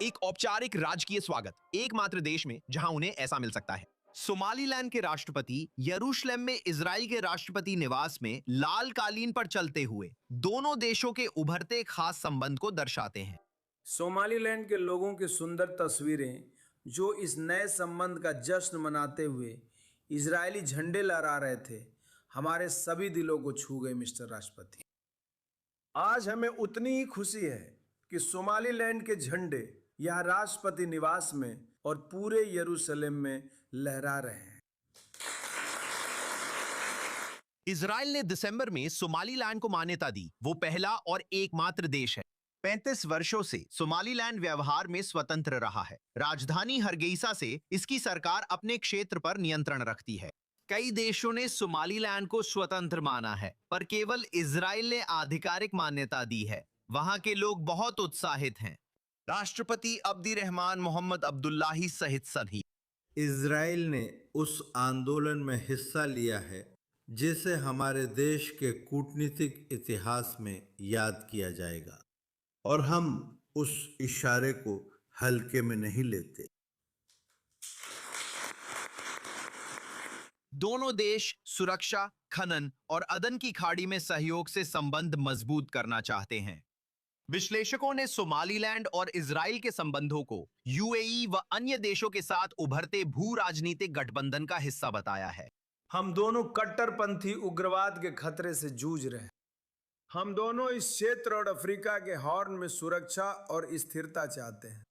एक औपचारिक राजकीय स्वागत एकमात्र देश में जहां उन्हें ऐसा मिल सकता है। सोमालीलैंड के राष्ट्रपति यरूशलेम में इजराइल के राष्ट्रपति निवास में लाल कालीन पर चलते हुए दोनों देशों के उभरते खास संबंध को दर्शाते हैं। सोमालीलैंड के लोगों की सुंदर तस्वीरें जो इस नए संबंध का जश्न मनाते हुए इजरायली झंडे लहरा रहे थे, हमारे सभी दिलों को छू गए। मिस्टर राष्ट्रपति, आज हमें उतनी ही खुशी है कि सोमालीलैंड के झंडे यहाँ राष्ट्रपति निवास में और पूरे यरूशलेम में लहरा रहे हैं। इजराइल ने दिसंबर में सोमालीलैंड को मान्यता दी। वो पहला और एकमात्र देश है। 35 वर्षों से सोमालीलैंड व्यवहार में स्वतंत्र रहा है। राजधानी हरगेइसा से इसकी सरकार अपने क्षेत्र पर नियंत्रण रखती है। कई देशों ने सोमालीलैंड को स्वतंत्र माना है, पर केवल इजराइल ने आधिकारिक मान्यता दी है। वहां के लोग बहुत उत्साहित हैं। राष्ट्रपति अब्दी रहमान मोहम्मद अब्दुल्लाही सहित सभी। इजराइल ने उस आंदोलन में हिस्सा लिया है जिसे हमारे देश के कूटनीतिक इतिहास में याद किया जाएगा, और हम उस इशारे को हल्के में नहीं लेते। दोनों देश सुरक्षा, खनन और अदन की खाड़ी में सहयोग से संबंध मजबूत करना चाहते हैं। विश्लेषकों ने सोमालीलैंड और इजराइल के संबंधों को यूएई व अन्य देशों के साथ उभरते भू राजनीतिक गठबंधन का हिस्सा बताया है। हम दोनों कट्टरपंथी उग्रवाद के खतरे से जूझ रहे हैं। हम दोनों इस क्षेत्र और अफ्रीका के हॉर्न में सुरक्षा और स्थिरता चाहते हैं।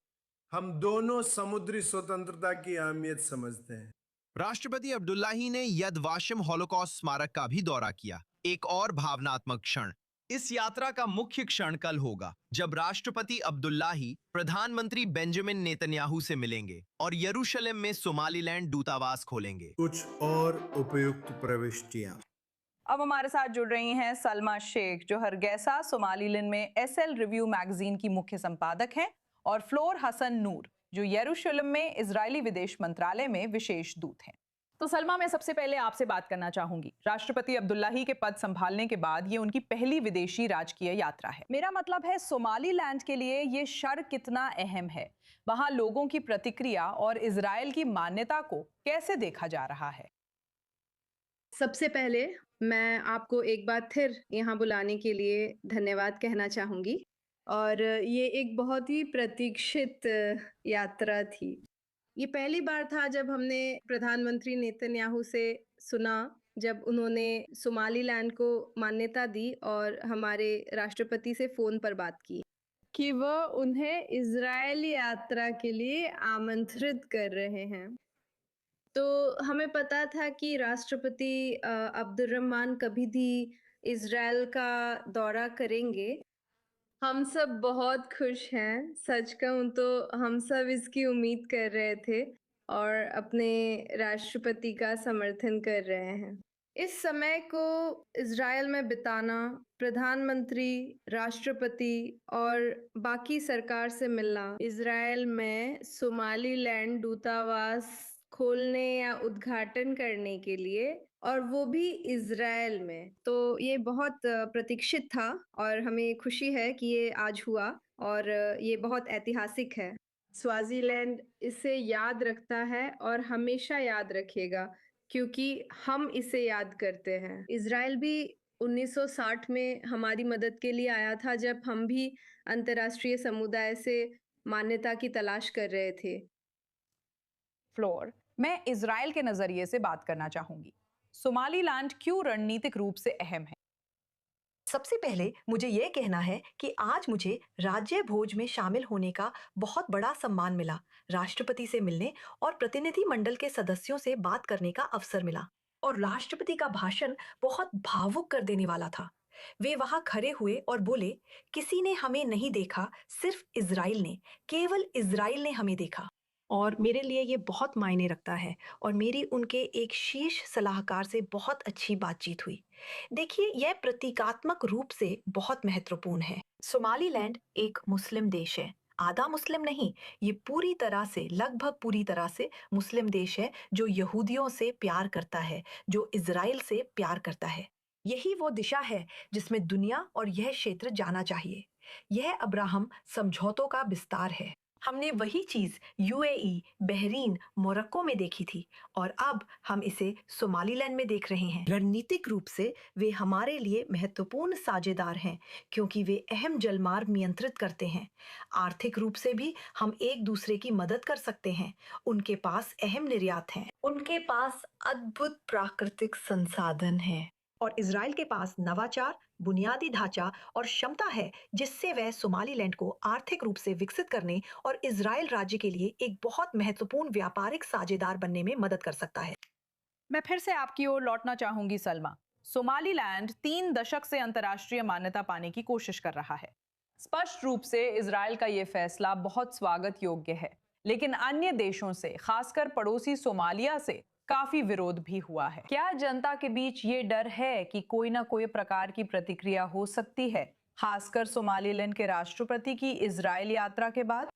हम दोनों समुद्री स्वतंत्रता की अहमियत समझते हैं। राष्ट्रपति अब्दुल्लाही ने यद वाशिम हॉलोकॉस्ट स्मारक का भी दौरा किया। एक और भावनात्मक क्षण। इस यात्रा का मुख्य क्षण कल होगा, जब राष्ट्रपति अब्दुल्लाही प्रधानमंत्री बेंजामिन नेतन्याहू से मिलेंगे और यरूशलेम में सोमालीलैंड दूतावास खोलेंगे। कुछ और उपयुक्त प्रविष्टियां। अब हमारे साथ जुड़ रही हैं सलमा शेख, जो हरगैसा सोमालीलैंड में एसएल रिव्यू मैगजीन की मुख्य संपादक हैं, और फ्लोर हसन नूर, जो यरूशलेम में इजरायली विदेश मंत्रालय में विशेष दूत हैं। तो सलमा, मैं सबसे पहले आपसे बात करना चाहूंगी। राष्ट्रपति अब्दुल्लाही के पद संभालने के बाद ये उनकी पहली विदेशी राजकीय यात्रा है। मेरा मतलब है, सोमालीलैंड के लिए ये क्षण कितना अहम है? वहां लोगों की प्रतिक्रिया और इजराइल की मान्यता को कैसे देखा जा रहा है? सबसे पहले मैं आपको एक बार फिर यहाँ बुलाने के लिए धन्यवाद कहना चाहूंगी, और ये एक बहुत ही प्रतीक्षित यात्रा थी। ये पहली बार था जब हमने प्रधानमंत्री नेतन्याहू से सुना, जब उन्होंने सोमालीलैंड को मान्यता दी और हमारे राष्ट्रपति से फ़ोन पर बात की कि वह उन्हें इजरायल यात्रा के लिए आमंत्रित कर रहे हैं। तो हमें पता था कि राष्ट्रपति अब्दुर्रहमान कभी भी इजरायल का दौरा करेंगे। हम सब बहुत खुश हैं। सच कहूँ तो हम सब इसकी उम्मीद कर रहे थे और अपने राष्ट्रपति का समर्थन कर रहे हैं। इस समय को इजरायल में बिताना, प्रधानमंत्री, राष्ट्रपति और बाकी सरकार से मिलना, इजरायल में सोमालीलैंड दूतावास खोलने या उद्घाटन करने के लिए, और वो भी इजरायल में, तो ये बहुत प्रतीक्षित था और हमें खुशी है कि ये आज हुआ, और ये बहुत ऐतिहासिक है। स्वाज़ीलैंड इसे याद रखता है और हमेशा याद रखेगा, क्योंकि हम इसे याद करते हैं। इजरायल भी 1960 में हमारी मदद के लिए आया था, जब हम भी अंतर्राष्ट्रीय समुदाय से मान्यता की तलाश कर रहे थे। फ्लोर, मैं इजराइल के नजरिए से बात करना चाहूंगी। सोमालीलैंड क्यों रणनीतिक रूप से अहम है? सबसे पहले मुझे ये कहना है कि आज मुझे राज्य भोज में शामिल होने का बहुत बड़ा सम्मान मिला। राष्ट्रपति से मिलने और प्रतिनिधि मंडल के सदस्यों से बात करने का अवसर मिला, और राष्ट्रपति का भाषण बहुत भावुक कर देने वाला था। वे वहां खड़े हुए और बोले, किसी ने हमें नहीं देखा, सिर्फ इजराइल ने, केवल इजराइल ने हमें देखा। और मेरे लिए ये बहुत मायने रखता है, और मेरी उनके एक शीर्ष सलाहकार से बहुत अच्छी बातचीत हुई। देखिए, यह प्रतीकात्मक रूप से बहुत महत्वपूर्ण है। सोमालीलैंड एक मुस्लिम देश है, आधा मुस्लिम नहीं, ये पूरी तरह से, लगभग पूरी तरह से मुस्लिम देश है, जो यहूदियों से प्यार करता है, जो इजराइल से प्यार करता है। यही वो दिशा है जिसमें दुनिया और यह क्षेत्र जाना चाहिए। यह अब्राहम समझौतों का विस्तार है। हमने वही चीज यूएई, बहरीन, मोरक्को में देखी थी और अब हम इसे सोमालीलैंड में देख रहे हैं। रणनीतिक रूप से वे हमारे लिए महत्वपूर्ण साझेदार हैं क्योंकि वे अहम जलमार्ग नियंत्रित करते हैं। आर्थिक रूप से भी हम एक दूसरे की मदद कर सकते हैं। उनके पास अहम निर्यात हैं, उनके पास अद्भुत प्राकृतिक संसाधन हैं और इजराइल के पास नवाचार, बुनियादी ढांचा और क्षमता है जिससे वह सोमालीलैंड को आर्थिक रूप से विकसित करने और इजराइल राज्य के लिए एक बहुत महत्वपूर्ण व्यापारिक साझेदार बनने में मदद कर सकता है। मैं फिर से आपकी ओर लौटना चाहूंगी सलमा। सोमालीलैंड 3 दशक से अंतर्राष्ट्रीय मान्यता पाने की कोशिश कर रहा है। स्पष्ट रूप से इजराइल का यह फैसला बहुत स्वागत योग्य है, लेकिन अन्य देशों से, खासकर पड़ोसी सोमालिया से काफी विरोध भी हुआ है। क्या जनता के बीच ये डर है कि कोई ना कोई प्रकार की प्रतिक्रिया हो सकती है, खासकर सोमालीलैंड के राष्ट्रपति की इजराइल यात्रा के बाद?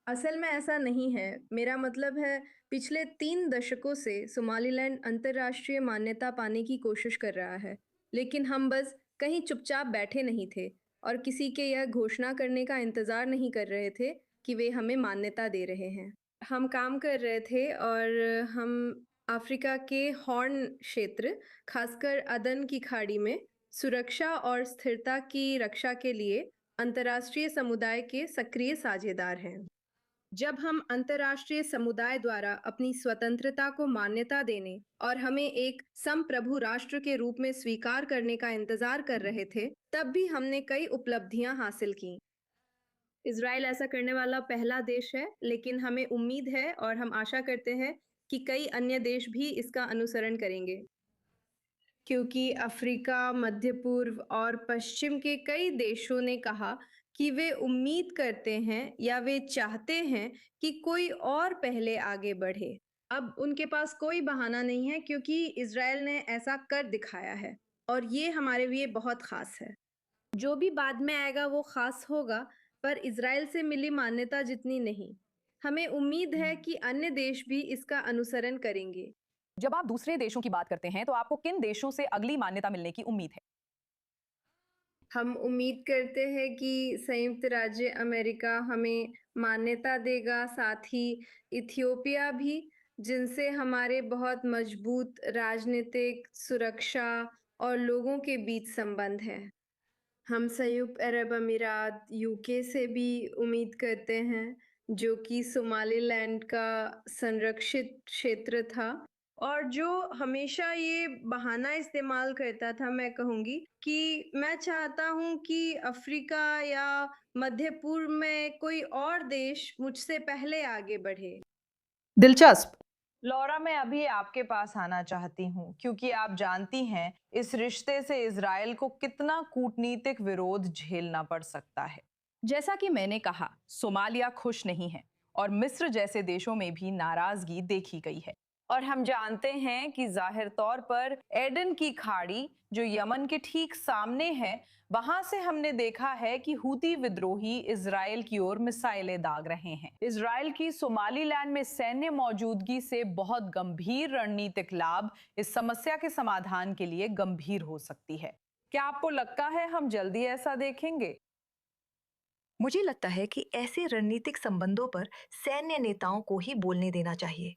असल में ऐसा नहीं है। मेरा मतलब है, पिछले 3 दशकों से सोमालीलैंड अंतर्राष्ट्रीय मान्यता पाने की कोशिश कर रहा है, लेकिन हम बस कहीं चुपचाप बैठे नहीं थे और किसी के यह घोषणा करने का इंतजार नहीं कर रहे थे कि वे हमें मान्यता दे रहे हैं। हम काम कर रहे थे और हम अफ्रीका के हॉर्न क्षेत्र, खासकर अदन की खाड़ी में सुरक्षा और स्थिरता की रक्षा के लिए अंतर्राष्ट्रीय समुदाय के सक्रिय साझेदार हैं। जब हम अंतर्राष्ट्रीय समुदाय द्वारा अपनी स्वतंत्रता को मान्यता देने और हमें एक संप्रभु राष्ट्र के रूप में स्वीकार करने का इंतजार कर रहे थे, तब भी हमने कई उपलब्धियां हासिल की। इजराइल ऐसा करने वाला पहला देश है, लेकिन हमें उम्मीद है और हम आशा करते हैं कि कई अन्य देश भी इसका अनुसरण करेंगे, क्योंकि अफ्रीका, मध्य पूर्व और पश्चिम के कई देशों ने कहा कि वे उम्मीद करते हैं या वे चाहते हैं कि कोई और पहले आगे बढ़े। अब उनके पास कोई बहाना नहीं है क्योंकि इजराइल ने ऐसा कर दिखाया है और ये हमारे लिए बहुत खास है। जो भी बाद में आएगा वो खास होगा, पर इजराइल से मिली मान्यता जितनी नहीं। हमें उम्मीद है कि अन्य देश भी इसका अनुसरण करेंगे। जब आप दूसरे देशों की बात करते हैं तो आपको किन देशों से अगली मान्यता मिलने की उम्मीद है? हम उम्मीद करते हैं कि संयुक्त राज्य अमेरिका हमें मान्यता देगा, साथ ही इथियोपिया भी, जिनसे हमारे बहुत मजबूत राजनीतिक, सुरक्षा और लोगों के बीच संबंध है। हम संयुक्त अरब अमीरात, यूके से भी उम्मीद करते हैं, जो कि सोमालीलैंड का संरक्षित क्षेत्र था और जो हमेशा ये बहाना इस्तेमाल करता था। मैं कहूँगी कि मैं चाहता हूँ कि अफ्रीका या मध्य पूर्व में कोई और देश मुझसे पहले आगे बढ़े। दिलचस्प। लौरा, मैं अभी आपके पास आना चाहती हूँ क्योंकि आप जानती हैं इस रिश्ते से इजराइल को कितना कूटनीतिक विरोध झेलना पड़ सकता है। जैसा कि मैंने कहा, सोमालिया खुश नहीं है और मिस्र जैसे देशों में भी नाराजगी देखी गई है। और हम जानते हैं कि जाहिर तौर पर एडन की खाड़ी, जो यमन के ठीक सामने है, वहां से हमने देखा है कि हूती विद्रोही इजराइल की ओर मिसाइलें दाग रहे हैं। इजराइल की सोमालीलैंड में सैन्य मौजूदगी से बहुत गंभीर रणनीतिक लाभ इस समस्या के समाधान के लिए गंभीर हो सकती है। क्या आपको लगता है हम जल्दी ऐसा देखेंगे? मुझे लगता है कि ऐसे रणनीतिक संबंधों पर सैन्य नेताओं को ही बोलने देना चाहिए।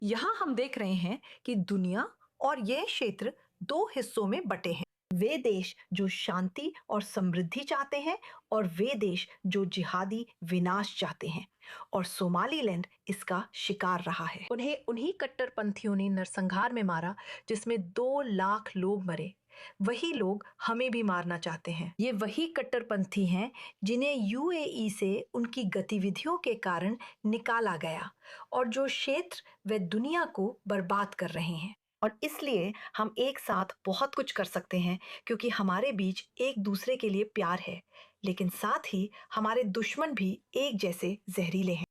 यहाँ हम देख रहे हैं कि दुनिया और यह क्षेत्र 2 हिस्सों में बटे हैं। वे देश जो शांति और समृद्धि चाहते हैं और वे देश जो जिहादी विनाश चाहते हैं, और सोमालीलैंड इसका शिकार रहा है। उन्हें उन्हीं कट्टरपंथियों ने नरसंहार में मारा जिसमें 2 लाख लोग मरे। वही लोग हमें भी मारना चाहते हैं। ये वही कट्टरपंथी हैं जिन्हें यूएई से उनकी गतिविधियों के कारण निकाला गया और जो क्षेत्र वे दुनिया को बर्बाद कर रहे हैं। और इसलिए हम एक साथ बहुत कुछ कर सकते हैं क्योंकि हमारे बीच एक दूसरे के लिए प्यार है, लेकिन साथ ही हमारे दुश्मन भी एक जैसे जहरीले हैं।